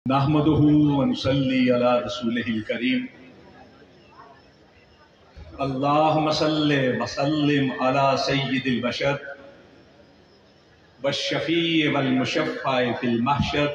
نحمدہ ونصلی علی رسولہ الکریم اللہم صلی وسلم علی سید البشر والشفیع والمشفع فی المحشر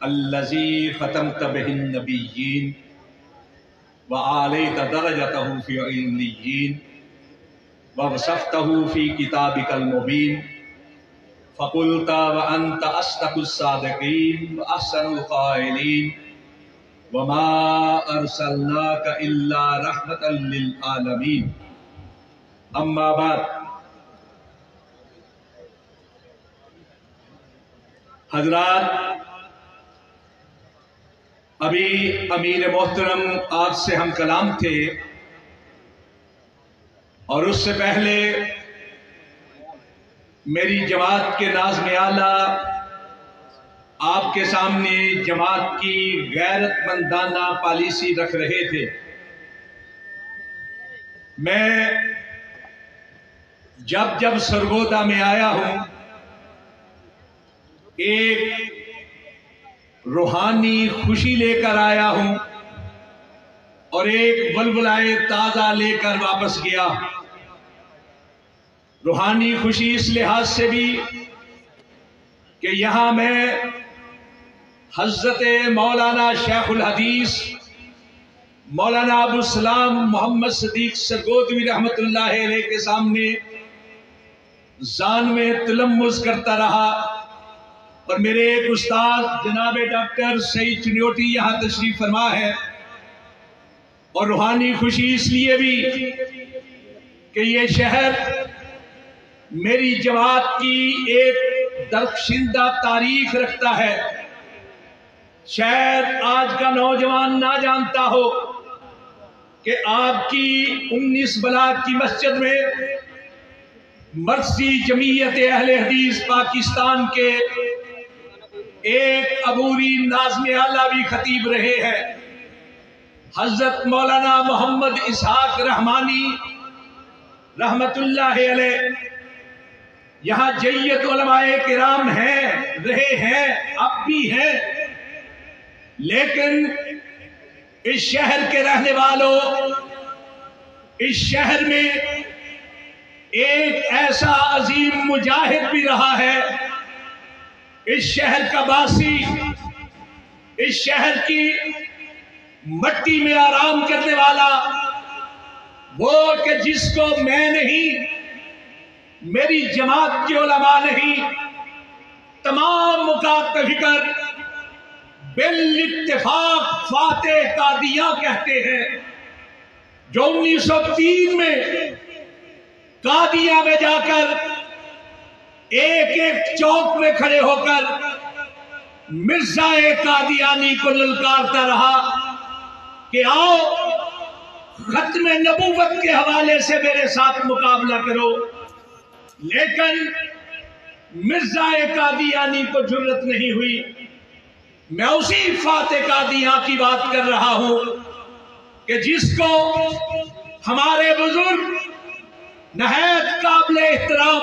الذی ختمت بہ النبیین وعالیت درجتہ فی علیین ووصفتہ فی کتابک المبین فقلت وانت اصدق الصادقین واحسن القائلین وما ارسلناک الا رحمتا للعالمین اما بعد۔ حضرات، ابھی امیر محترم آج سے ہم کلام تھے اور اس سے پہلے میری جماعت کے ناظم اعلیٰ آپ کے سامنے جماعت کی غیرت مندانہ پالیسی رکھ رہے تھے۔ میں جب سرگودا میں آیا ہوں ایک روحانی خوشی لے کر آیا ہوں اور ایک ولولائے تازہ لے کر واپس گیا۔ روحانی خوشی اس لحاظ سے بھی کہ یہاں میں حضرت مولانا شیخ الحدیث مولانا ابو السلام محمد صدیق سرگودوی رحمت اللہ علیہ کے سامنے ذان میں تلمذ کرتا رہا، اور میرے ایک استاد جناب ڈاکٹر سعید چنیوٹی یہاں تشریف فرما ہے۔ اور روحانی خوشی اس لیے بھی کہ یہ شہر میری جماعت کی ایک درخشندہ تاریخ رکھتا ہے۔ شاید آج کا نوجوان نہ جانتا ہو کہ آپ کی 19 بلاک کی مسجد میں مرسی جمعیت اہل حدیث پاکستان کے ایک عبوری ناظم اعلیٰ بھی خطیب رہے ہیں، حضرت مولانا محمد اسحاق رحمانی رحمت اللہ علیہ۔ یہاں جیت علماء کرام ہیں، رہے ہیں، اب بھی ہیں، لیکن اس شہر کے رہنے والوں، اس شہر میں ایک ایسا عظیم مجاہد بھی رہا ہے، اس شہر کا باسی، اس شہر کی مٹی میں آرام کرنے والا، وہ کہ جس کو میں نہیں، میری جماعت کے علماء نہیں، تمام مکاتب فکر بالاتفاق فاتح قادیاں کہتے ہیں، جو 1903 میں قادیاں میں جا کر ایک ایک چوک میں کھڑے ہو کر مرزا قادیانی کو للکارتا رہا کہ آؤ ختم نبوت کے حوالے سے میرے ساتھ مقابلہ کرو، لیکن مرزا قادیانی کو جرأت نہیں ہوئی۔ میں اسی فاتح قادیاں کی بات کر رہا ہوں کہ جس کو ہمارے بزرگ نہایت قابل احترام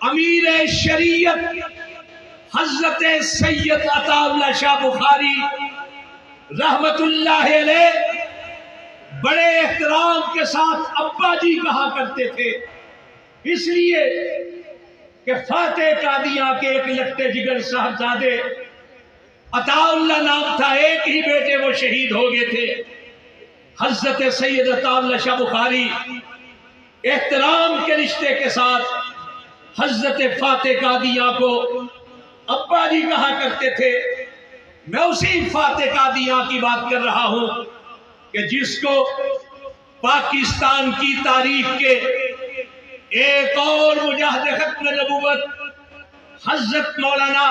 امیر شریعت حضرت سید عطا اللہ شاہ بخاری رحمت اللہ علیہ بڑے احترام کے ساتھ ابا جی کہا کرتے تھے، اس لیے کہ فاتح قادیاں کے ایک لٹے جگر صاحبزادے عطا اللہ نام تھا، ایک ہی بیٹے وہ شہید ہو گئے تھے، حضرت سید عطا اللہ شاہ بخاری احترام کے رشتے کے ساتھ حضرت فاتح قادیاں کو ابا جی کہا کرتے تھے۔ میں اسی فاتح قادیاں کی بات کر رہا ہوں کہ جس کو پاکستان کی تاریخ کے ایک اور مجاہد ختم نبوت حضرت مولانا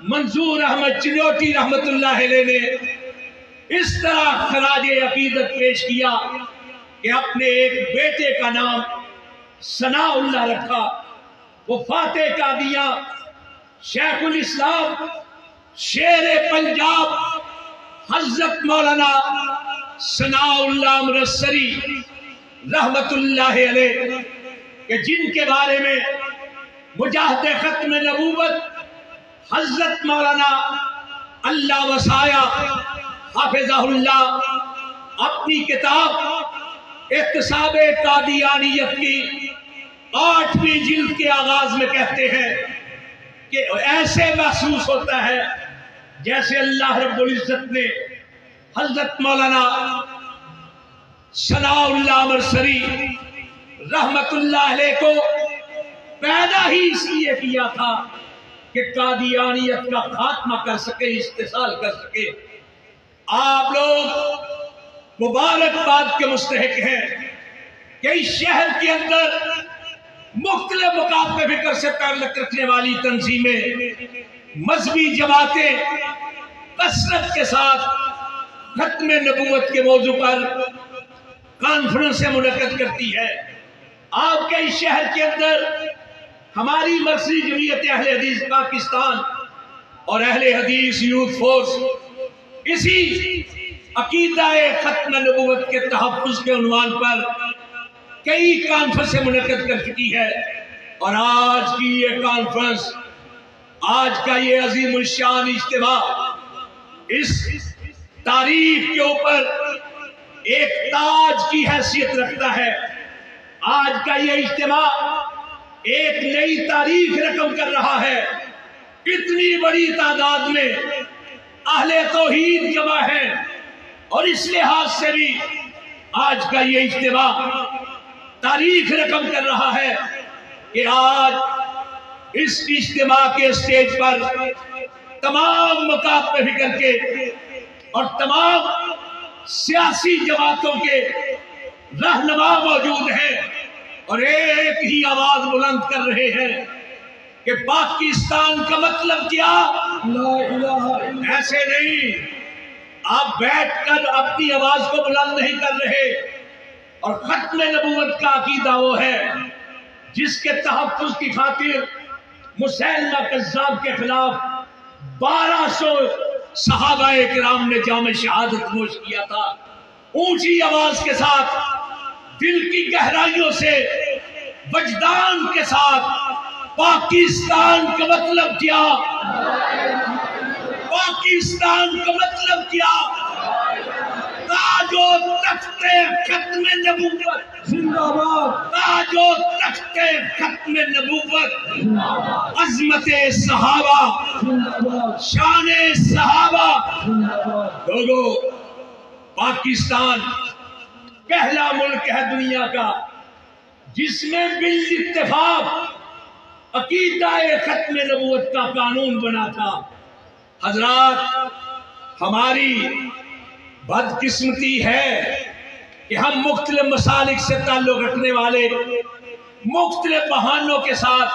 منظور احمد چنیوٹی رحمت اللہ علیہ نے اس طرح خراج عقیدت پیش کیا کہ اپنے ایک بیٹے کا نام ثناء اللہ رکھا۔ وہ فاتح قادیاں شیخ الاسلام شیر پنجاب حضرت مولانا ثناء اللہ امرتسری رحمت اللہ علیہ کہ جن کے بارے میں مجاہد ختم نبوت حضرت مولانا اللہ وسایا حافظہ اللہ اپنی کتاب احتساب قادیانیت کی 8ویں جلد کے آغاز میں کہتے ہیں کہ ایسے محسوس ہوتا ہے جیسے اللہ رب العزت نے حضرت مولانا ثناء اللہ مرسری رحمت اللہ علیہ کو پیدا ہی اس لیے کیا تھا کہ قادیانیت کا خاتمہ کر سکے، استحصال کر سکے۔ آپ لوگ مبارکباد کے مستحق ہیں کہ اس شہر کے اندر مختلف مقام پہ فکر سے تعلق رکھنے والی تنظیمیں، مذہبی جماعتیں کثرت کے ساتھ ختم نبوت کے موضوع پر کانفرنسیں منعقد کرتی ہے۔ آپ کے اس شہر کے اندر ہماری مرکزی جمعیت اہل حدیث پاکستان اور اہل حدیث یوتھ فورس اسی عقیدہ ختم نبوت کے تحفظ کے عنوان پر کئی کانفرنسیں منعقد کر چکی ہے، اور آج کی یہ کانفرنس، آج کا یہ عظیم الشان اجتماع اس تاریخ کے اوپر ایک تاج کی حیثیت رکھتا ہے۔ آج کا یہ اجتماع ایک نئی تاریخ رقم کر رہا ہے۔ اتنی بڑی تعداد میں اہل توحید جمع ہے، اور اس لحاظ سے بھی آج کا یہ اجتماع تاریخ رقم کر رہا ہے کہ آج اس اجتماع کے اسٹیج پر تمام مقام پہ فکر کے اور تمام سیاسی جماعتوں کے رہنما موجود ہیں، اور ایک ہی آواز بلند کر رہے ہیں کہ پاکستان کا مطلب کیا؟ لا الہ الا اللہ۔ ایسے نہیں آپ بیٹھ کر اپنی آواز کو بلند نہیں کر رہے، اور ختم نبوت کا عقیدہ وہ ہے جس کے تحفظ کی خاطر مسیلمہ کذاب کے خلاف 1200 صحابہ کرام نے جام شہادت نوش کیا تھا۔ اونچی آواز کے ساتھ، دل کی گہرائیوں سے، وجدان کے ساتھ، پاکستان کا مطلب کیا؟ پاکستان کا مطلب کیا؟ تاج و تخت ختم نبوت زندہ باد، تاج و تخت ختم نبوت، عظمت صحابہ، شان صحابہ۔ لوگو، پاکستان پہلا ملک ہے دنیا کا جس میں بالاتفاق عقیدہ ختم نبوت کا قانون بنا تھا۔ حضرات، ہماری بدقسمتی ہے کہ ہم مختلف مسالک سے تعلق رکھنے والے مختلف بہانوں کے ساتھ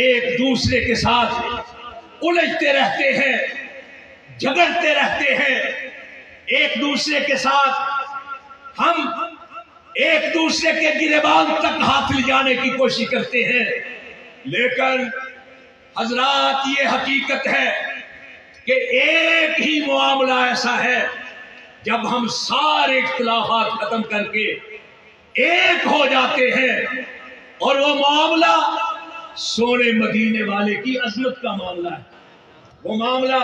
ایک دوسرے کے ساتھ الجھتے رہتے ہیں، جھگڑتے رہتے ہیں۔ ایک دوسرے کے ساتھ ہم ایک دوسرے کے گریبان تک ہاتھ لے جانے کی کوشش کرتے ہیں، لیکن حضرات یہ حقیقت ہے کہ ایک ہی معاملہ ایسا ہے جب ہم سارے اختلافات ختم کر کے ایک ہو جاتے ہیں، اور وہ معاملہ سونے مدینے والے کی عظمت کا معاملہ ہے۔ وہ معاملہ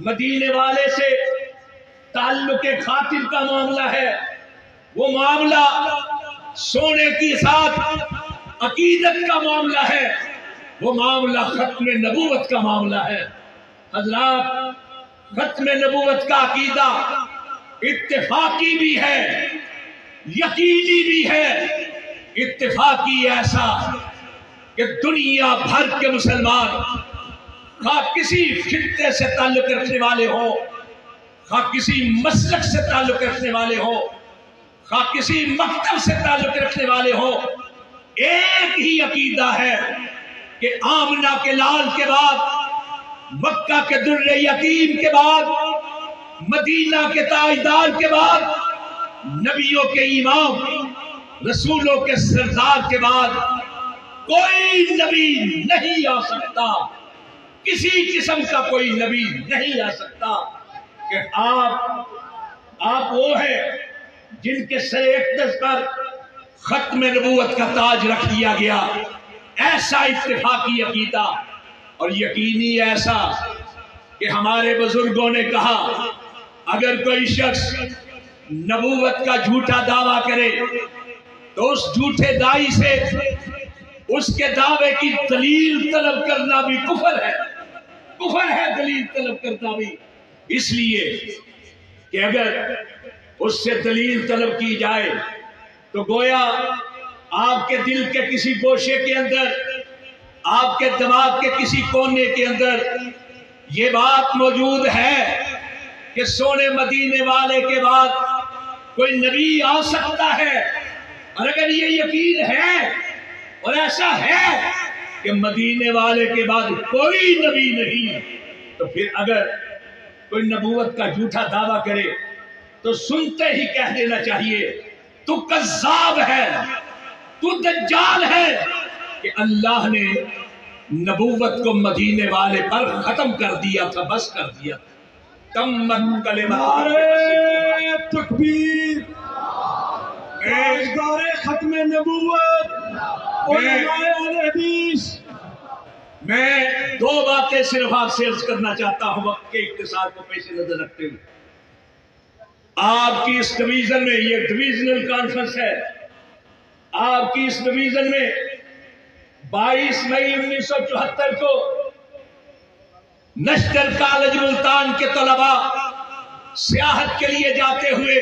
مدینے والے سے تعلق خاطر کا معاملہ ہے۔ وہ معاملہ سونے کے ساتھ عقیدت کا معاملہ ہے۔ وہ معاملہ ختم نبوت کا معاملہ ہے۔ حضرات، ختم نبوت کا عقیدہ اتفاقی بھی ہے، یقینی بھی ہے۔ اتفاقی ایسا کہ دنیا بھر کے مسلمان، خواہ کسی خطے سے تعلق رکھنے والے ہوں، خواہ کسی مسلک سے تعلق رکھنے والے ہوں، خواہ کسی مکتب سے تعلق رکھنے والے ہوں، ایک ہی عقیدہ ہے کہ آمنہ کے لال کے بعد، مکہ کے در یتیم کے بعد، مدینہ کے تاجدار کے بعد، نبیوں کے امام، رسولوں کے سردار کے بعد کوئی نبی نہیں آ سکتا، کسی قسم کا کوئی نبی نہیں آ سکتا کہ آپ وہ ہیں جن کے سر اقدس پر ختم نبوت کا تاج رکھ دیا گیا۔ ایسا اتفاقی عقیدہ اور یقینی ایسا کہ ہمارے بزرگوں نے کہا اگر کوئی شخص نبوت کا جھوٹا دعویٰ کرے تو اس جھوٹے داعی سے اس کے دعوے کی دلیل طلب کرنا بھی کفر ہے، کفر ہے دلیل طلب کرنا بھی، اس لیے کہ اگر اس سے دلیل طلب کی جائے تو گویا آپ کے دل کے کسی گوشے کے اندر، آپ کے دماغ کے کسی کونے کے اندر یہ بات موجود ہے کہ سونے مدینے والے کے بعد کوئی نبی آ سکتا ہے، اور اگر یہ یقین ہے اور ایسا ہے کہ مدینے والے کے بعد کوئی نبی نہیں، تو پھر اگر کوئی نبوت کا جھوٹا دعویٰ کرے تو سنتے ہی کہہ دینا چاہیے تو کذاب ہے، تو دجال ہے، کہ اللہ نے نبوت کو مدینے والے پر ختم کر دیا تھا، بس کر دیا تھا۔ تمت کلمات تکبیر، تاجدار ختم نبوت علماء اہل حدیث۔ میں دو باتیں صرف آپ سے عرض کرنا چاہتا ہوں وقت کے اختصار کو پیش نظر رکھتے ہوئے۔ آپ کی اس ڈویژن میں، یہ ڈویژنل کانفرنس ہے، آپ کی اس ڈویژن میں 22 مئی 1974 کو نشتر کالج ملتان کے طلباء سیاحت کے لیے جاتے ہوئے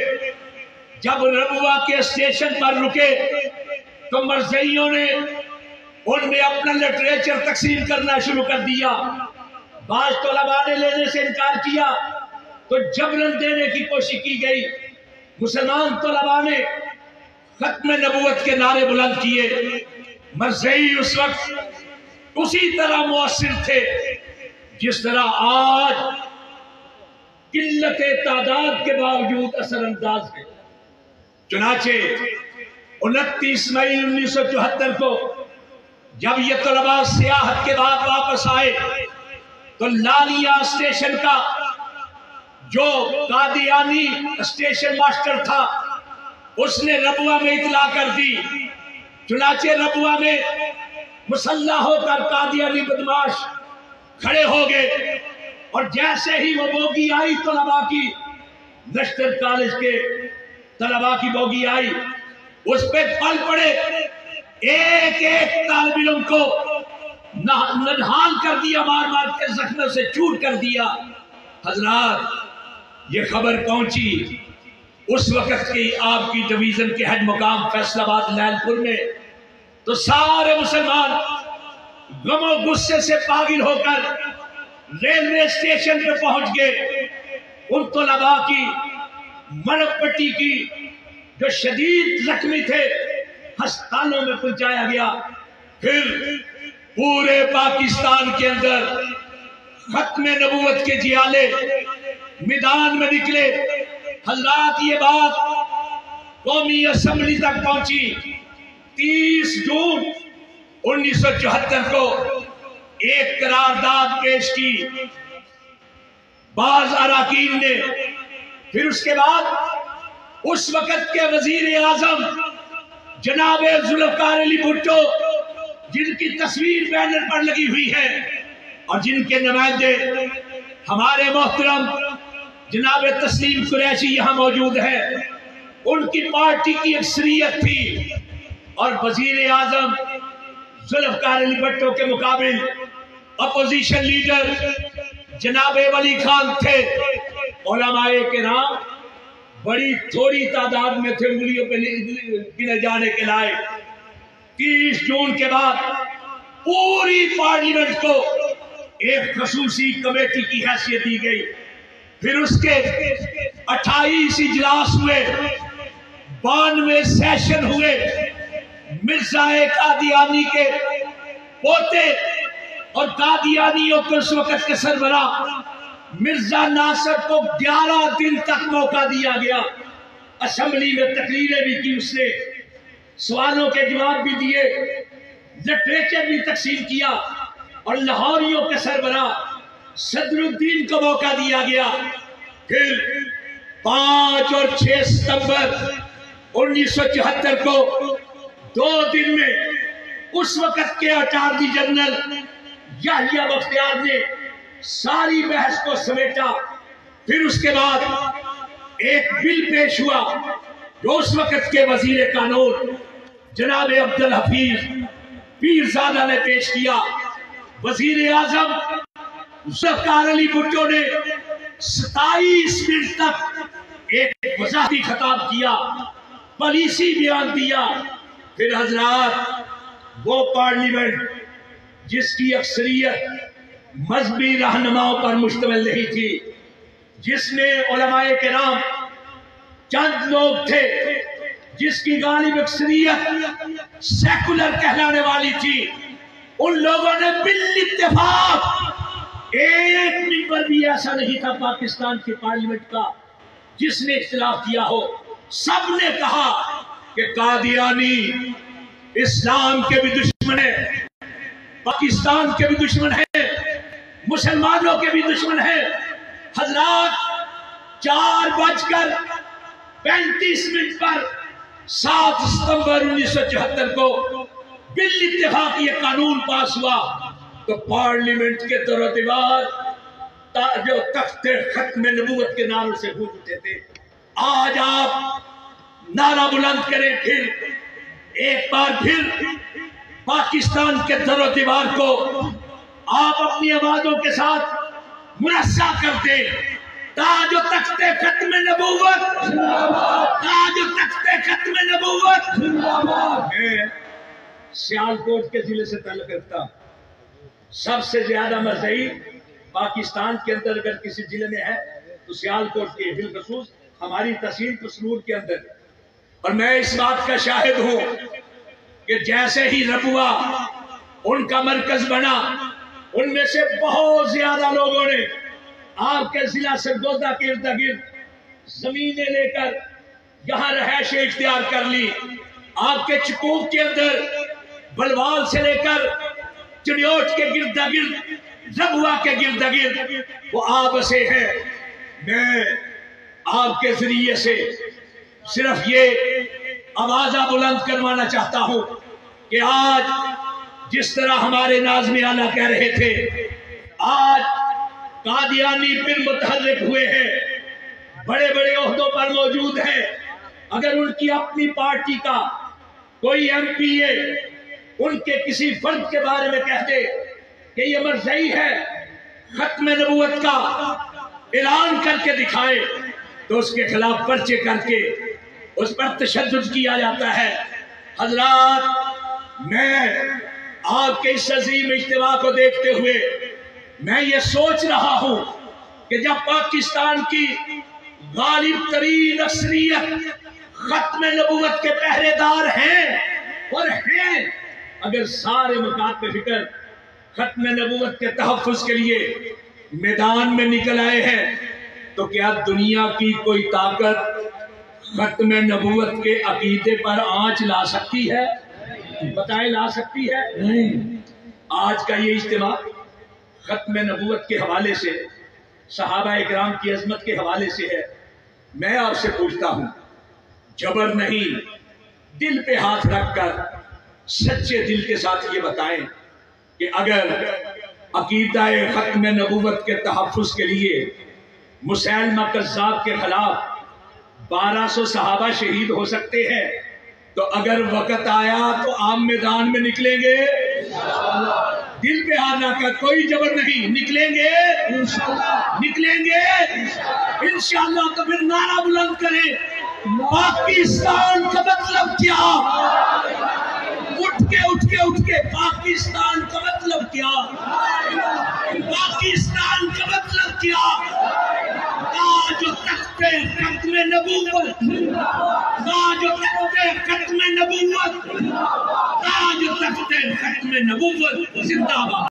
جب ربوہ کے اسٹیشن پر رکے تو مرزائیوں نے ان میں اپنا لٹریچر تقسیم کرنا شروع کر دیا۔ بعض طلباء نے لینے سے انکار کیا تو جبرن دینے کی کوشش کی گئی۔ مسلمان طلباء نے ختم نبوت کے نعرے بلند کیے۔ مرزائی اس وقت اسی طرح مؤثر تھے جس طرح آج قلت تعداد کے باوجود اثر انداز ہے۔ چنانچہ 29 مئی 1974 کو جب یہ طلباء سیاحت کے بعد واپس آئے تو لالیہ اسٹیشن کا جو قادیانی اسٹیشن ماسٹر تھا اس نے ربوہ میں اطلاع کر دی۔ چنانچہ ربوہ میں مسلح ہو کر قادیانی بدماش کھڑے ہو گئے، اور جیسے ہی وہ بوگی آئی طلباء کی، نشتر کالج کے طلباء کی بوگی آئی، اس پہ پل پڑے، ایک ایک طالب علم کو نڈھال کر دیا، مار مار کے زخموں سے چور کر دیا۔ حضرات، یہ خبر پہنچی اس وقت کی آپ کی ڈویژن کے ہیڈ مقام فیصل آباد لین پور میں، تو سارے مسلمان غم و غصے سے پاگل ہو کر ریلوے اسٹیشن پہ پہنچ گئے۔ ان طلباء کی مرب پٹی کی جو شدید زخمی تھے ہسپتالوں میں پہنچایا گیا۔ پھر پورے پاکستان کے اندر ختم نبوت کے جیالے میدان میں نکلے۔ حضرات، یہ بات قومی اسمبلی تک پہنچی۔ 30 جون 1974 کو ایک قرارداد پیش کی بعض اراکین نے۔ پھر اس کے بعد اس وقت کے وزیر اعظم جناب ذوالفقار علی بھٹو، جن کی تصویر بینر پر لگی ہوئی ہے اور جن کے نمائندے ہمارے محترم جناب تسلیم قریشی یہاں موجود ہے، ان کی پارٹی کی اکثریت تھی، اور وزیر اعظم ذوالفقار علی بھٹو کے مقابل اپوزیشن لیڈر جناب ولی خان تھے۔ علماء کرام بڑی تھوڑی تعداد میں تھے، انگلیوں پہ گنے جانے کے لائق۔ 30 جون کے بعد پوری پارلیمنٹ کو ایک خصوصی کمیٹی کی حیثیت دی گئی۔ پھر اس کے 28 اجلاس ہوئے، 92 سیشن ہوئے۔ مرزا قادیانی کے پوتے اور قادیانیوں کو اس وقت کے سربراہ مرزا ناصر کو 11 دن تک موقع دیا گیا۔ اسمبلی میں تقریریں بھی کی اس نے، سوالوں کے جواب بھی دیے، لٹریچر بھی تقسیم کیا، اور لاہوریوں کے سربراہ صدر الدین کو موقع دیا گیا۔ پھر 5 اور 6 ستمبر 1974 کو 2 دن میں اس وقت کے اٹارنی جنرل یحییٰ بختیار نے ساری بحث کو سمیٹا. پھر اس کے بعد ایک بل پیش ہوا جو اس وقت کے وزیر قانون جناب عبدالحفیظ پیرزادہ نے پیش کیا. وزیر اعظم ذوالفقار علی بھٹو نے 27 منٹ تک ایک وضاحتی خطاب کیا، پالیسی بیان دیا. پھر حضرات وہ پارلیمنٹ جس کی اکثریت مذہبی رہنماؤں پر مشتمل نہیں تھی، جس میں علماء کرام چند لوگ تھے، جس کی غالب اکثریت سیکولر کہلانے والی تھی، ان لوگوں نے بالاتفاق ایک ممبر بھی ایسا نہیں تھا پاکستان کی پارلیمنٹ کا جس نے اختلاف کیا ہو. سب نے کہا کہ قادیانی اسلام کے بھی دشمن ہے، پاکستان کے بھی دشمن ہے، مسلمانوں کے بھی دشمن ہے. حضرات 4:35 پر 7 ستمبر 1974 کو بالاتفاق یہ قانون پاس ہوا تو پارلیمنٹ کے در و دیوار جو تخت ختم نبوت کے نعرے سے گونج اٹھے تھے. آج آپ نعرہ بلند کریں، پھر ایک بار پھر پاکستان کے در و دیوار کو آپ اپنی آوازوں کے ساتھ مرصع کر دیں. تاج و تخت ختم نبوت، تاج و تخت ختم نبوت. میں سیالکوٹ کے ضلع سے تعلق رکھتا ہوں. سب سے زیادہ مرزئی پاکستان کے اندر اگر کسی ضلع میں ہے تو سیالکوٹ کے، بالخصوص ہماری تحصیل پسنور کے اندر. اور میں اس بات کا شاہد ہوں کہ جیسے ہی ربوہ ان کا مرکز بنا، ان میں سے بہت زیادہ لوگوں نے آپ کے ضلع سرگودا کے ارد گرد زمینیں لے کر یہاں رہائش اختیار کر لی. آپ کے چکوک کے اندر بلوال سے لے کر چڑیوٹ کے گرد گرد، ربوہ کے گرد گرد وہ آبسے ہیں. میں آپ کے ذریعے سے صرف یہ آوازہ بلند کروانا چاہتا ہوں کہ آج جس طرح ہمارے ناظم اعلیٰ کہہ رہے تھے، آج قادیانی پھر متحرک ہوئے ہیں، بڑے بڑے عہدوں پر موجود ہیں. اگر ان کی اپنی پارٹی کا کوئی ایم پی اے ان کے کسی فرد کے بارے میں کہہ دے کہ یہ مرزئی ہے، ختم نبوت کا اعلان کر کے دکھائے، تو اس کے خلاف پرچے کر کے اس پر تشدد کیا جاتا ہے. حضرات، میں آپ کے اس عظیم اجتماع کو دیکھتے ہوئے میں یہ سوچ رہا ہوں کہ جب پاکستان کی غالب ترین اکثریت ختم نبوت کے پہرے دار ہیں اور ہیں، اگر سارے مکاتب فکر ختم نبوت کے تحفظ کے لیے میدان میں نکل آئے ہیں، تو کیا دنیا کی کوئی طاقت ختم نبوت کے عقیدے پر آنچ لا سکتی ہے؟ بتائیں، لا سکتی ہے؟ نہیں. آج کا یہ اجتماع ختم نبوت کے حوالے سے، صحابہ اکرام کی عظمت کے حوالے سے ہے. میں آپ سے پوچھتا ہوں، جبر نہیں، دل پہ ہاتھ رکھ کر سچے دل کے ساتھ یہ بتائیں کہ اگر عقیدہ ختم نبوت کے تحفظ کے لیے مسیلمہ کذاب کے خلاف 1200 صحابہ شہید ہو سکتے ہیں، تو اگر وقت آیا تو عام میدان میں نکلیں گے؟ دل پہ ہاتھ رکھ کر، کوئی جبر نہیں، نکلیں گے؟ نکلیں گے انشاءاللہ. تو پھر نعرہ بلند کریں، پاکستان کا مطلب کیا؟ اٹھ کے پاکستان کا مطلب کیا؟ پاکستان کا مطلب کیا؟ تاج و تخت ختم نبوت، تاج و تخت ختم نبوت، تاج و تخت ختم نبوت زندہ باد.